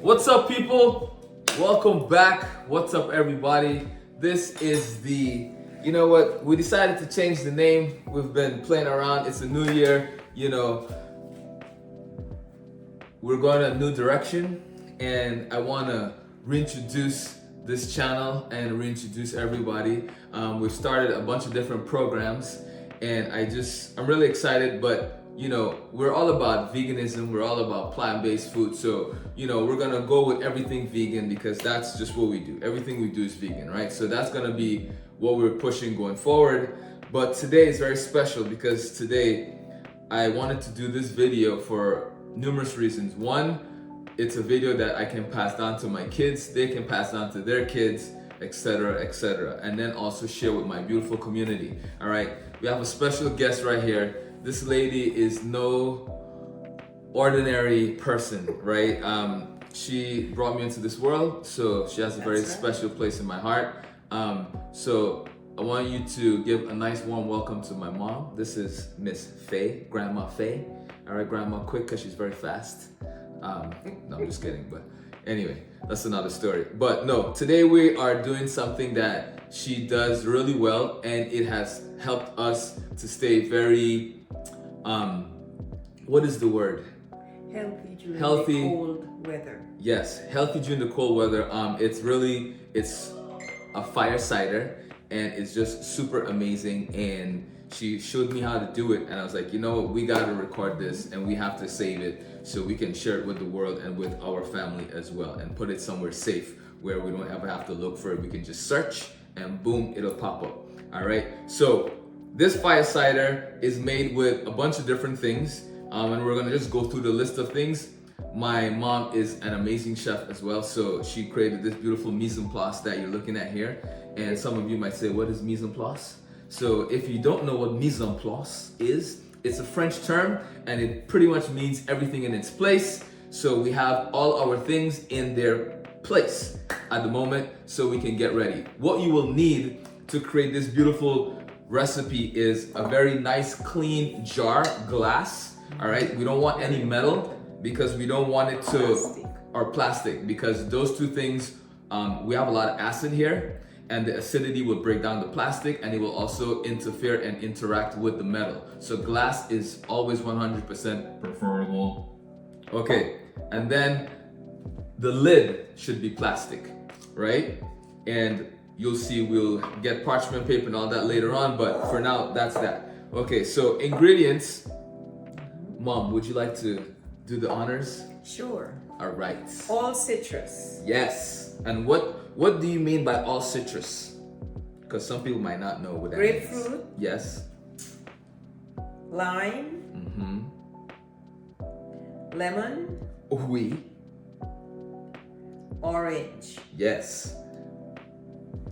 What's up, people? Welcome back. What's up, everybody? This is you know what? We decided to change the name. We've been playing around. It's a new year. We're going a new direction, and I want to reintroduce this channel and reintroduce everybody. We've started a bunch of different programs, and I'm really excited, but we're all about veganism, we're all about plant-based food, so we're gonna go with everything vegan because that's just what we do. Everything we do is vegan, right? So that's gonna be what we're pushing going forward. But today is very special because today I wanted to do this video for numerous reasons. One, it's a video that I can pass down to my kids, they can pass down to their kids, etc., etc., and then also share with my beautiful community. All right, we have a special guest right here. This lady is no ordinary person, right? She brought me into this world, so she has a very special place in my heart. So I want you to give a nice warm welcome to my mom. This is Miss Faye, Grandma Faye. All right, Grandma, quick, because she's very fast. No, I'm just kidding, but anyway, that's another story. But no, today we are doing something that she does really well, and it has helped us to stay very what is the word? Healthy during the cold weather. Yes, healthy during the cold weather. It's a fire cider, and it's just super amazing. And she showed me how to do it, and I was like, we gotta record this, and we have to save it so we can share it with the world and with our family as well, and put it somewhere safe where we don't ever have to look for it. We can just search, and boom, it'll pop up. All right. So this fire cider is made with a bunch of different things, and we're gonna just go through the list of things. My mom is an amazing chef as well, so she created this beautiful mise en place that you're looking at here. And some of you might say, what is mise en place? So if you don't know what mise en place is, it's a French term, and it pretty much means everything in its place. So we have all our things in their place at the moment so we can get ready. What you will need to create this beautiful recipe is a very nice clean jar, glass. All right, we don't want any metal because we don't want it to, or plastic, because those two things, we have a lot of acid here, and the acidity will break down the plastic, and it will also interfere and interact with the metal. So glass is always 100% preferable. Okay, and then the lid should be plastic, right? And you'll see we'll get parchment paper and all that later on, but for now, that's that. Okay, so ingredients. Mom, would you like to do the honors? Sure. All right. All citrus. Yes. And what do you mean by all citrus? Because some people might not know what that means. Grapefruit. Yes. Lime. Lemon. Oui. Orange. Yes.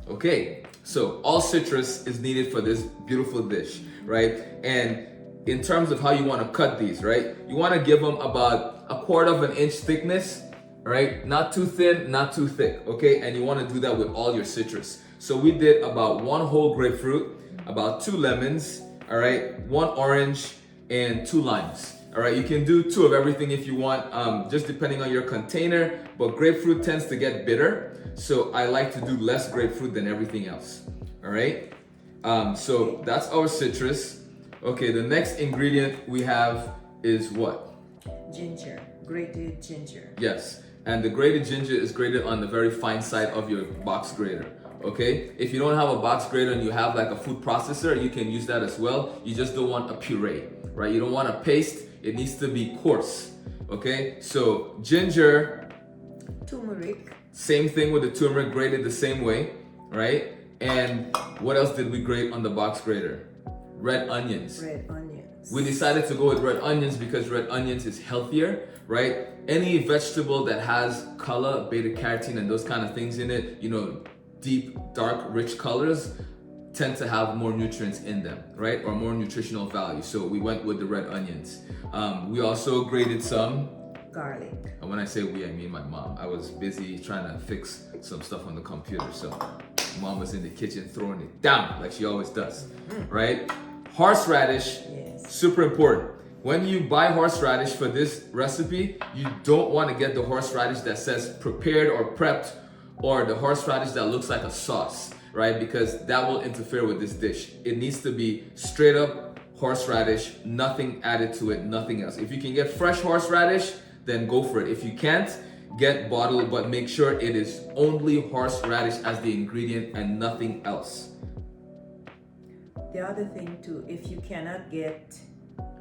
Okay, so all citrus is needed for this beautiful dish, right? And in terms of how you want to cut these, right? You want to give them about 1/4 inch thickness, right? Not too thin, not too thick, okay? And you want to do that with all your citrus. So we did about 1 whole grapefruit, about 2 lemons, all right? 1 orange and 2 limes. All right, you can do 2 of everything if you want, just depending on your container, but grapefruit tends to get bitter, so I like to do less grapefruit than everything else. All right, so that's our citrus. Okay, the next ingredient we have is what? Ginger, grated ginger. Yes, and the grated ginger is grated on the very fine side of your box grater. Okay, if you don't have a box grater and you have like a food processor, you can use that as well. You just don't want a puree, right? You don't want a paste. It needs to be coarse. Okay, so ginger. Turmeric. Same thing with the turmeric, grated the same way, right? And what else did we grate on the box grater? Red onions. Red onions. We decided to go with red onions because red onions is healthier, right? Any vegetable that has color, beta carotene and those kind of things in it, deep, dark, rich colors tend to have more nutrients in them, right? Or more nutritional value. So we went with the red onions. We also grated some garlic. And when I say we, I mean my mom. I was busy trying to fix some stuff on the computer. So mom was in the kitchen throwing it down like she always does, right? Horseradish, yes. super important. when you buy horseradish for this recipe, you don't want to get the horseradish that says prepared or prepped, or the horseradish that looks like a sauce, right? Because that will interfere with this dish. It needs to be straight up horseradish, nothing added to it, nothing else. If you can get fresh horseradish, then go for it. If you can't, get bottled, but make sure it is only horseradish as the ingredient and nothing else. The other thing too, if you cannot get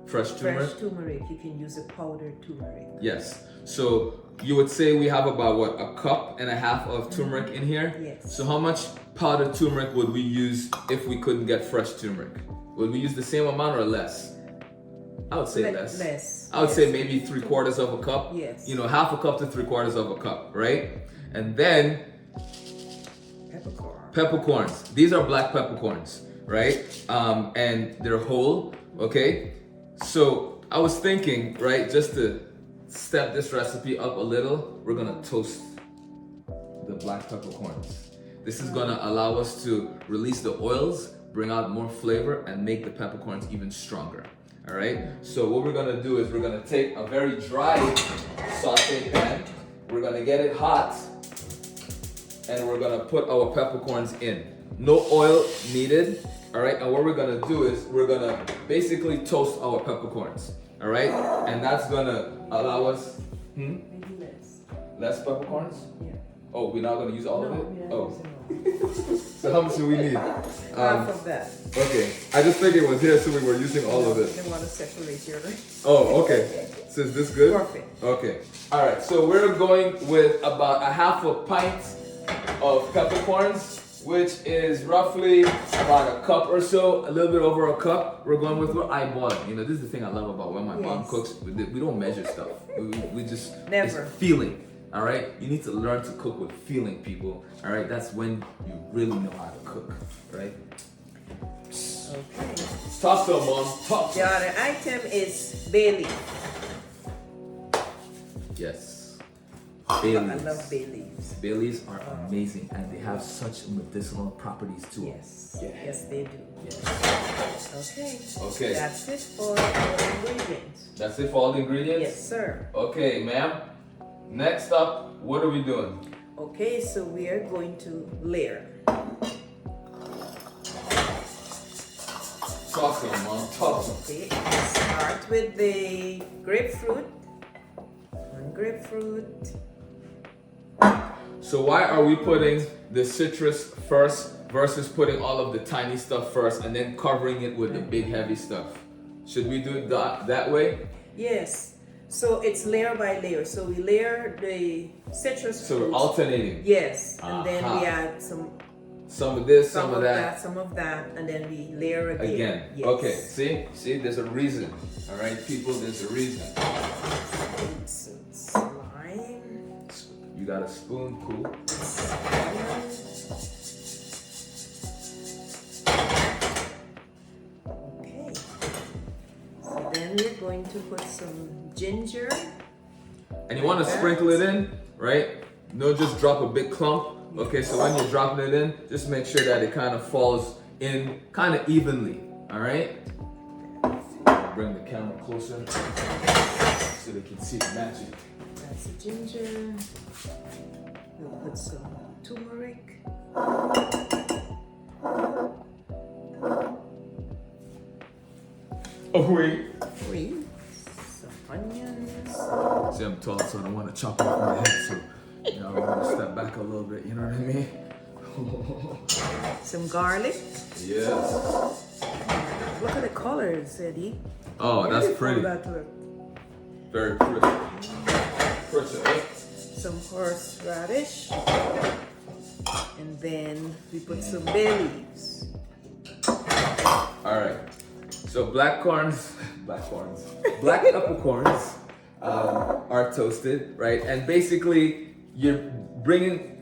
Fresh turmeric? fresh turmeric, you can use a powdered turmeric. Yes. So you would say we have about what, a cup and a half of turmeric in here? Yes. So how much powdered turmeric would we use if we couldn't get fresh turmeric? Would we use the same amount or less? I would say less. Less. I would say maybe 3/4 of a cup. Yes. You know, half a cup to 3/4 of a cup, right? And then Peppercorn. peppercorns. These are black peppercorns, right? And they're whole, okay? So I was thinking, right, just to step this recipe up a little, we're gonna toast the black peppercorns. This is gonna allow us to release the oils, bring out more flavor, and make the peppercorns even stronger. All right, so what we're gonna do is we're gonna take a very dry saute pan, we're gonna get it hot, and we're gonna put our peppercorns in. No oil needed, all right? And what we're gonna do is we're gonna basically toast our peppercorns, all right? And that's gonna allow us, Maybe less. less peppercorns? Yeah. Oh, we're not gonna use all of No, it? we are Oh, using so how much do we need? half of that. Okay, I just figured it was here, so we were using all of it. They want to separate your Oh, okay. So is this good? Perfect. Okay. All right. So we're going with about a half a pint of peppercorns, which is roughly about a cup or so, a little bit over a cup. We're going with, we're eyeballing. You know, this is the thing I love about when my mom Yes. cooks. We don't measure stuff. We just Never. It's feeling. All right. You need to learn to cook with feeling, people. All right. That's when you really know how to cook. Right. Okay. Talk to 'em, mom. Talk to The 'em. other item is bay leaf. Yes. Bay I leaves. love bay leaves. Bay leaves are amazing and they have such medicinal properties to them. Yes. Yeah. Yes, they do. Yes. Okay. Okay. That's it for the ingredients. That's it for all the ingredients? Yes, sir. Okay, ma'am. Next up, what are we doing? Okay, so we are going to layer. Talk to them, mom. Talk to them. Okay, start with the grapefruit. One grapefruit. So why are we putting the citrus first versus putting all of the tiny stuff first and then covering it with the big heavy stuff? Should we do it that way? Yes. So it's layer by layer. So we layer the citrus So we're fruits. alternating. Yes, and then we Aha. add some Some of this, some of that. some of that, and then we layer again. Again. Yes. Okay, see, there's a reason. All right, people, there's a reason. Some lime. You got a spoon, cool. Okay. So then we're going to put some ginger. And you want to sprinkle it in, right? No, just drop a big clump. Okay, so when you're dropping it in, just make sure that it kind of falls in kind of evenly. All right. Bring the camera closer so they can see the magic. That's the ginger. We'll put some turmeric. Oh wait. Some onions. See, I'm tall, so I don't want to chop off my head. So, you know, I want to step back a little bit. You know what I mean? Some garlic. Yes. Look at the colors, Eddie. Oh, that's Beautiful pretty. that look. Very pretty. Pretty. Some horseradish. And then we put some bay leaves. All right. So black peppercorns are toasted, right? And basically, you're bringing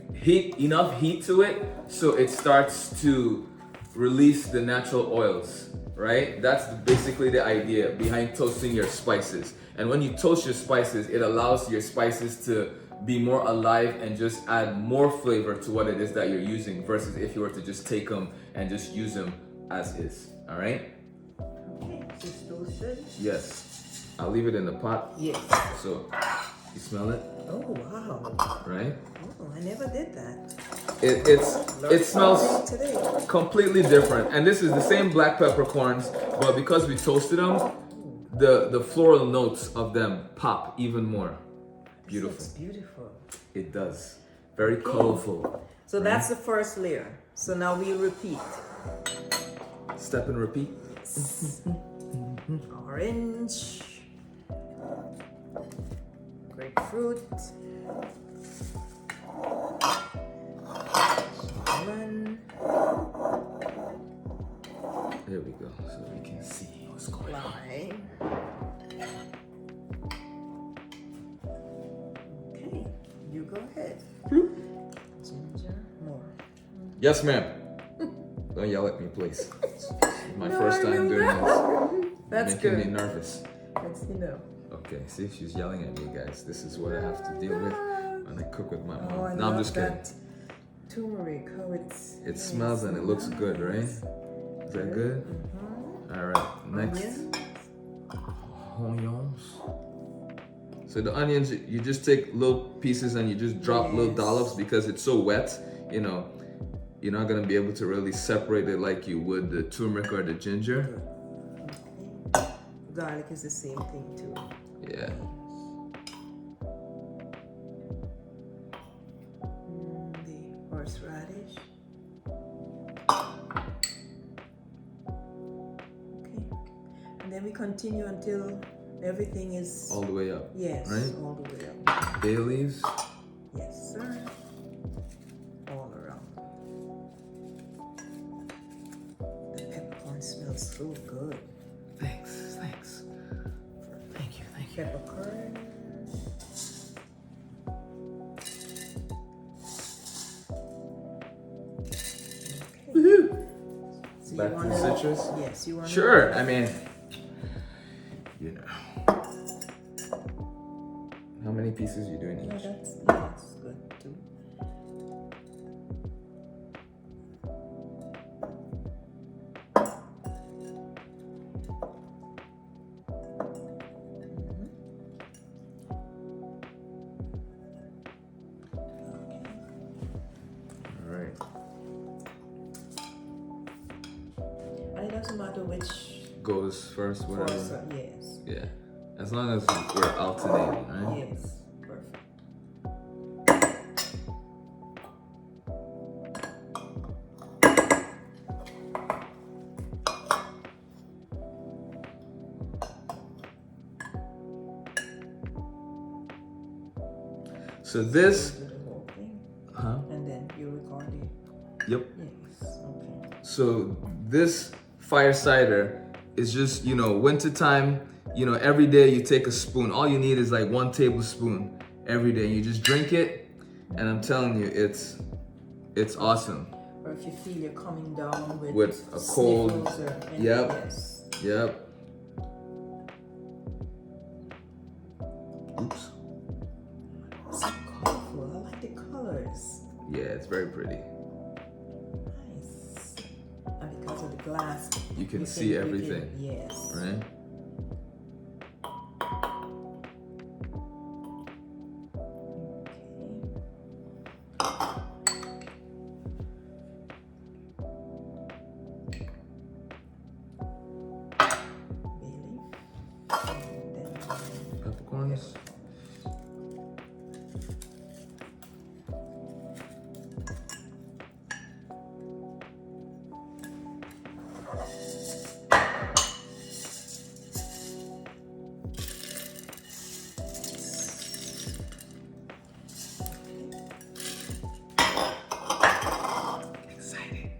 enough heat to it so it starts to release the natural oils, right? That's basically the idea behind toasting your spices. And when you toast your spices, it allows your spices to be more alive and just add more flavor to what it is that you're using versus if you were to just take them and just use them as is, all right? Okay, just toasted. Yes. I'll leave it in the pot. Yes. So you smell it, Oh wow. right? Oh, I never did that. It smells Something today. completely different. And this is the same black peppercorns, but because we toasted them, the floral notes of them pop even more. Beautiful. Looks beautiful. It does. Very colorful. So right? that's the first layer. So now we repeat. Step and repeat. Orange. Grapefruit. Lemon. There we go, so we can see what's going on. Lime. Okay, you go ahead. Ginger, more. Yes, ma'am. Don't yell at me, please. It's my No, first I time will doing not. this. That's Making good. me nervous. Let's know. Okay, see, she's yelling at me, guys. This is what I have to deal with when I cook with my mom. Oh, I No, I'm love just kidding. that turmeric, how it's... It smells and it looks good, right? Is that good? Mm-hmm. All right, next. Onions. So the onions, you just take little pieces and you just drop little Yes. dollops because it's so wet, you know, you're not gonna be able to really separate it like you would the turmeric or the ginger. Okay. Garlic is the same thing too. Yeah. The horseradish. Okay. And then we continue until everything is... All the way up. Yes, right? all the way up. Bay leaves. Yes, sir. All around. The peppercorn smells so good. Thanks. Thank you. Peppercorn. Okay. So you Back to wanna- the citrus? Yes, you want. Sure, I mean, you know. How many pieces you doing No, each? that's good too. All right. And it doesn't matter which Goes first, whatever. course. Yes. Yeah. As long as we're alternating, right? Yes. Perfect. So this, Do the whole thing, huh? and then you record it. Yep. Yes. Okay. So this fire cider is just, you know, wintertime, you know, every day you take a spoon. All you need is like 1 tablespoon every day. You just drink it, and I'm telling you, it's awesome. Or if you feel you're coming down With a cold- sniffles or anything, Yep. Yes. Yep. Oops. So colorful. I like the colors. Yeah, it's very pretty. Nice. And because of the glass, You can you see read it. everything, Yes. right? Peppercorns. Excited.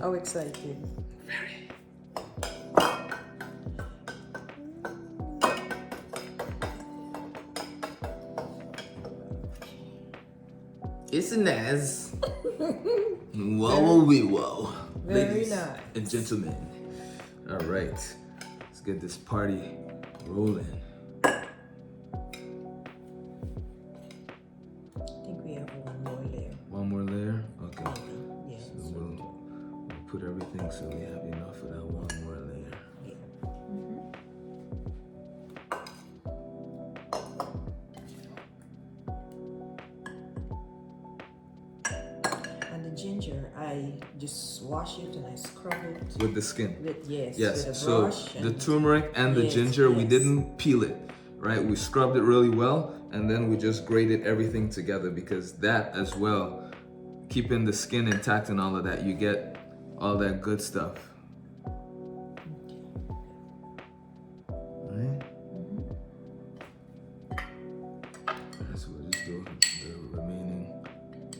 How excited. Very. It's a Naz. Whoa, whoa. Very Ladies nice. and gentlemen. All right. Let's get this party rolling. I think we have one more layer. One more layer? Okay. Yes. So we'll put everything so we have enough of that one more layer. Yeah. the ginger, I just wash it and I scrub it with the skin. with Yes. with a So brush. the turmeric and the Yes, ginger, we yes. didn't peel it, right? We scrubbed it really well, and then we just grated everything together because that as well, keeping the skin intact and all of that, you get all that good stuff. Right? So we'll just do the remaining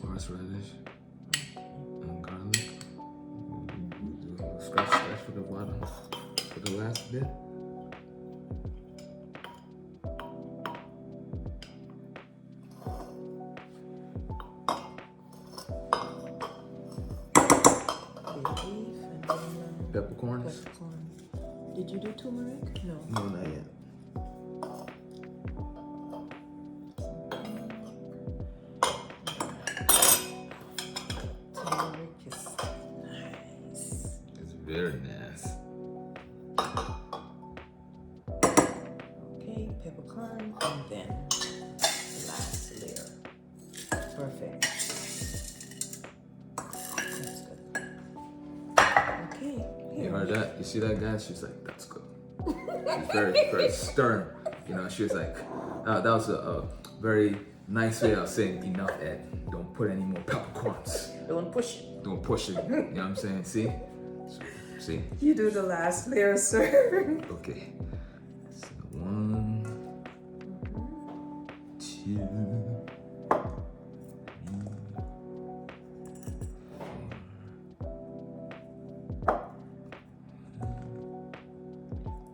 horseradish and garlic. We'll do a scratch for the bottom, for the last bit. Peppercorns. Peppercorn. Did you do turmeric? No. No, not yet. Turmeric is nice. It's very nice. Okay, peppercorn and then the last layer. Perfect. That's good. Okay, You here. heard that? You see that, guys? She's like, that's good. She's very, very stern. You know, she was like, that was a very nice way of saying, enough, Ed. Don't put any more peppercorns. Don't push it. Don't push it. You know what I'm saying? See? See? You do the last layer, sir. Okay. So 1, 2, 3.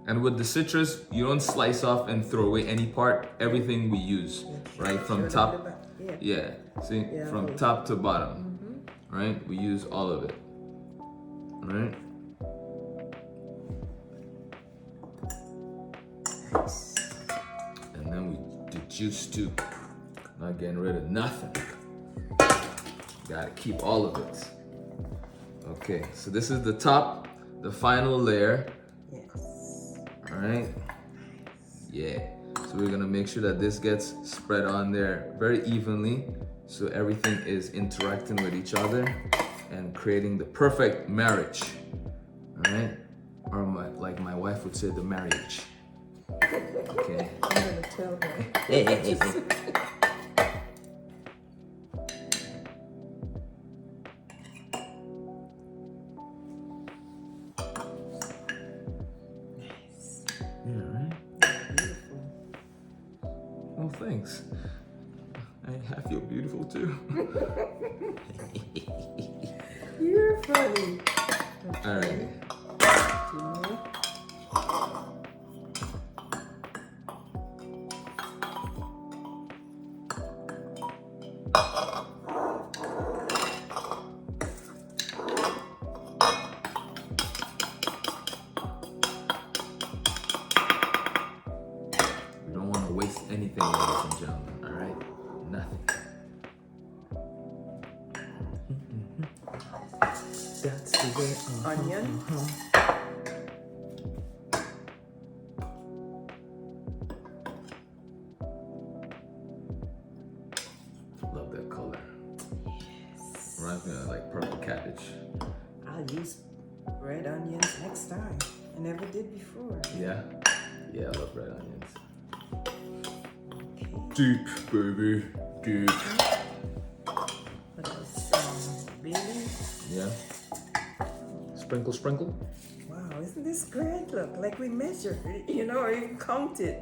And with the citrus, you don't slice off and throw away any part. Everything we use, right? From top, yeah. See, Yeah, from okay. top to bottom, right? We use all of it, right? And then we do juice too. Not getting rid of nothing. Gotta keep all of it. Okay, so this is the top, the final layer. Yes. All right. Yeah. So we're gonna make sure that this gets spread on there very evenly, so everything is interacting with each other and creating the perfect marriage. All right. Or like my wife would say, the marriage. Okay. I'm gonna tell her. Nice. Yeah. Right. Beautiful. Well, thanks. I feel beautiful too. You're funny. All right. Turmeric. We don't want to waste anything, ladies and gentlemen. All right. Nothing. That's the way. Onion. Love that color. Reminds me of like purple cabbage. I'll use red onions next time. I never did before. Yeah? Yeah, I love red onions. Okay. Deep, baby. Deep. What else? Baby. Yeah? Sprinkle, sprinkle? Wow, isn't this great? Look, like we measured it, you know, or even counted.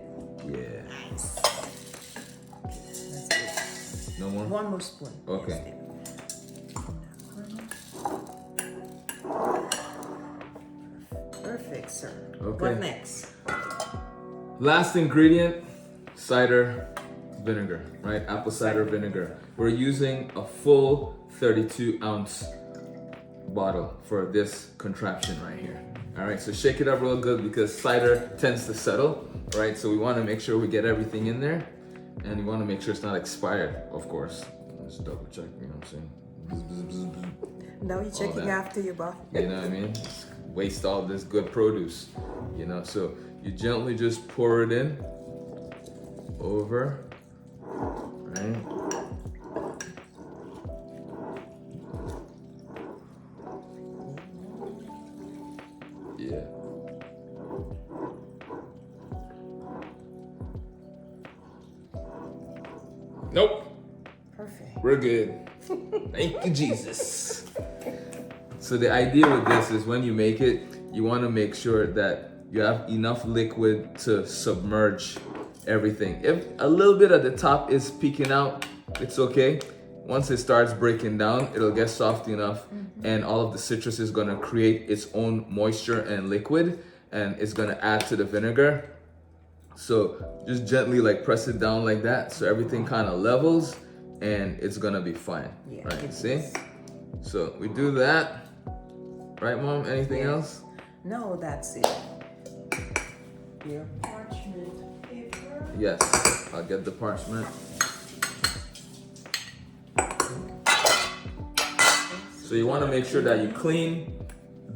Yeah. Nice. That's good. No more? One more spoon. Okay. Perfect, sir. Okay. What next? Last ingredient, cider vinegar, right? Apple cider vinegar. We're using a full 32-ounce bottle for this contraption right here. All right, so shake it up real good because cider tends to settle, right? So we want to make sure we get everything in there, and we want to make sure it's not expired, of course. Let's double check, you know what I'm saying? Bzz, bzz, bzz, bzz. Now you're checking that. after your bottle. You know what I mean? Waste all this good produce, you know? So you gently just pour it in over, right? Nope. Perfect. We're good. Thank you, Jesus. So the idea with this is when you make it, you want to make sure that you have enough liquid to submerge everything. If a little bit at the top is peeking out, it's okay. Once it starts breaking down, it'll get soft enough, and all of the citrus is going to create its own moisture and liquid, and it's going to add to the vinegar. So just gently like press it down like that so everything kind of levels, and it's going to be fine. Yeah, right, see? So we do that. Right, Mom? Anything else? No, that's it. Your parchment paper. Yes, I'll get the parchment. So you want to make sure that you clean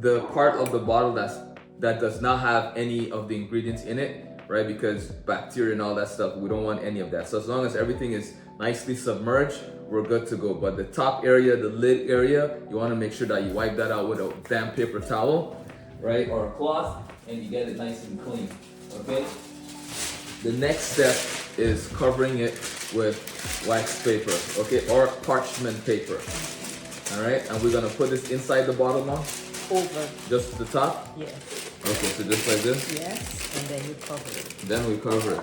the part of the bottle that does not have any of the ingredients in it, right? Because bacteria and all that stuff, we don't want any of that. So as long as everything is nicely submerged, we're good to go. But the top area, the lid area, you want to make sure that you wipe that out with a damp paper towel, right? Or a cloth, and you get it nice and clean, okay? The next step is covering it with wax paper, okay? Or parchment paper. All right, and we're gonna put this inside the bottle now? Over. Just the top? Yes. Okay, so just like this? Yes, and then you cover it. Then we cover it.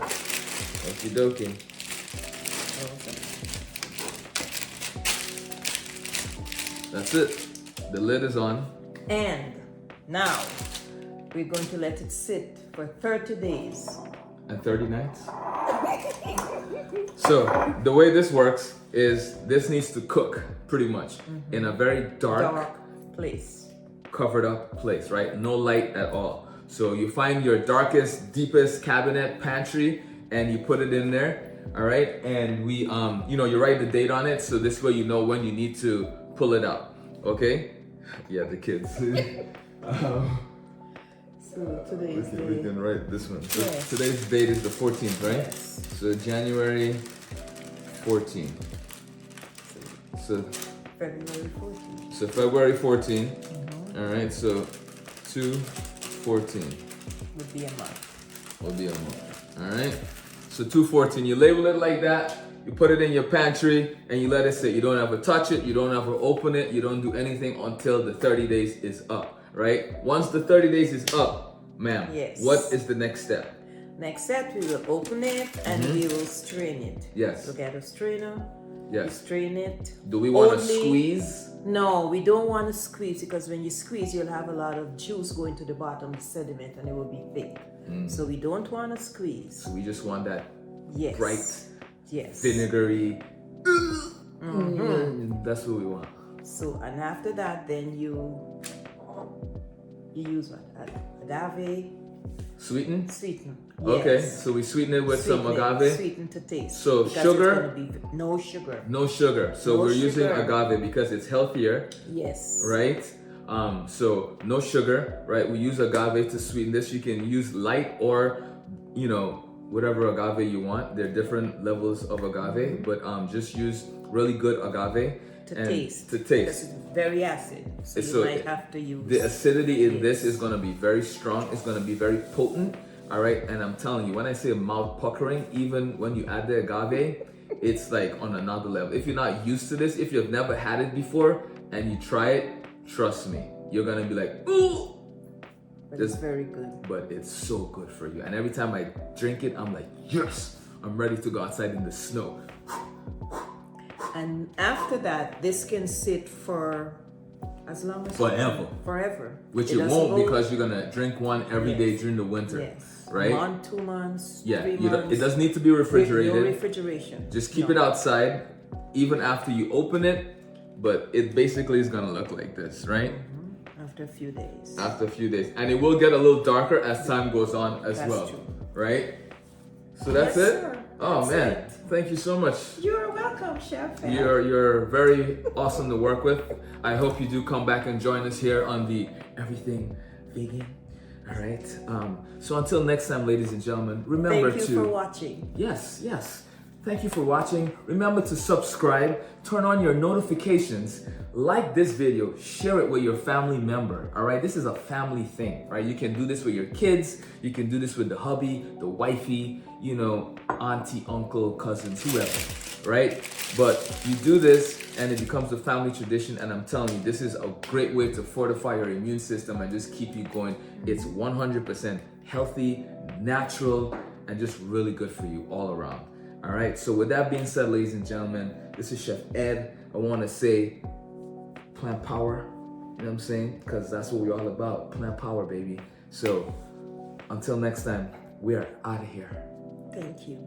Okie dokie. Okay. That's it. The lid is on. And now we're going to let it sit for 30 days. And 30 nights? So the way this works is this needs to cook pretty much in a very dark, place. covered up place, right? No light at all. So you find your darkest, deepest cabinet, pantry, and you put it in there, all right? And we, you write the date on it, so this way you know when you need to pull it out, okay? Yeah, the kids. So today's We can write this one. So Yes. today's date is the 14th, right? Yes. So January 14th. So February 14th. February 14th. All right, so 2/14 Would be a month. will be a month. All right, so 2/14. You label it like that. You put it in your pantry and you let it sit. You don't ever touch it. You don't ever open it. You don't do anything until the 30 days is up. Right? Once the 30 days is up, ma'am. Yes. What is the next step? Next step, we will open it and we will strain it. Yes. Look at a strainer. We Yes. strain it. Do we want to Only- squeeze? No, we don't want to squeeze because when you squeeze, you'll have a lot of juice going to the bottom, the sediment, and it will be thick. So we don't want to squeeze. So we just want that Yes. bright, Yes. vinegary. That's what we want. So, and after that, then you use what? Agave Sweeten? sweeten. Okay, Yes. so we sweeten it with some Sweeten it, agave. Sweeten to taste. So because sugar? it's gonna be no sugar. No sugar. So No we're using sugar. agave because it's healthier, Yes. right? So no sugar, right? We use agave to sweeten this. You can use light or, whatever agave you want. There are different levels of agave, but just use really good agave To and taste. to Because taste. it's very acid. So It's you so- might have to use. The acidity in this Yes. is gonna be very strong. It's gonna be very potent. All right, and I'm telling you, when I say mouth puckering, even when you add the agave, it's like on another level. If you're not used to this, if you've never had it before, and you try it, trust me, you're gonna be like, ooh. But Just- it's very good. But it's so good for you. And every time I drink it, I'm like, yes, I'm ready to go outside in the snow. And after that, this can sit for as long as Forever. Forever. Which It it doesn't won't go- because you're gonna drink one every day Yes. during the winter. Yes. Right? 1, 2 months. Yeah, 3 you months. it doesn't need to be with refrigerated. No refrigeration. Just keep No. it outside, even after you open it. But it basically is gonna look like this, right? After a few days. After a few days, and it will get a little darker as time goes on as That's well, true. right? So that's Yes, it. sir. Oh That's man, it. thank you so much. You're welcome, Chef. You're very awesome to work with. I hope you do come back and join us here on the Everything Vegan. All right. So until next time, ladies and gentlemen, remember Thank you for watching. Yes. Thank you for watching. Remember to subscribe, turn on your notifications, like this video, share it with your family member. All right, this is a family thing, right? You can do this with your kids. You can do this with the hubby, the wifey, auntie, uncle, cousins, whoever. right? But you do this and it becomes a family tradition, and I'm telling you, this is a great way to fortify your immune system and just keep you going. It's 100% healthy, natural, and just really good for you all around. All right, so with that being said, ladies and gentlemen, this is Chef Ed. I want to say plant power, you know what I'm saying? Because that's what we're all about, plant power, baby. So until next time, we are out of here. Thank you.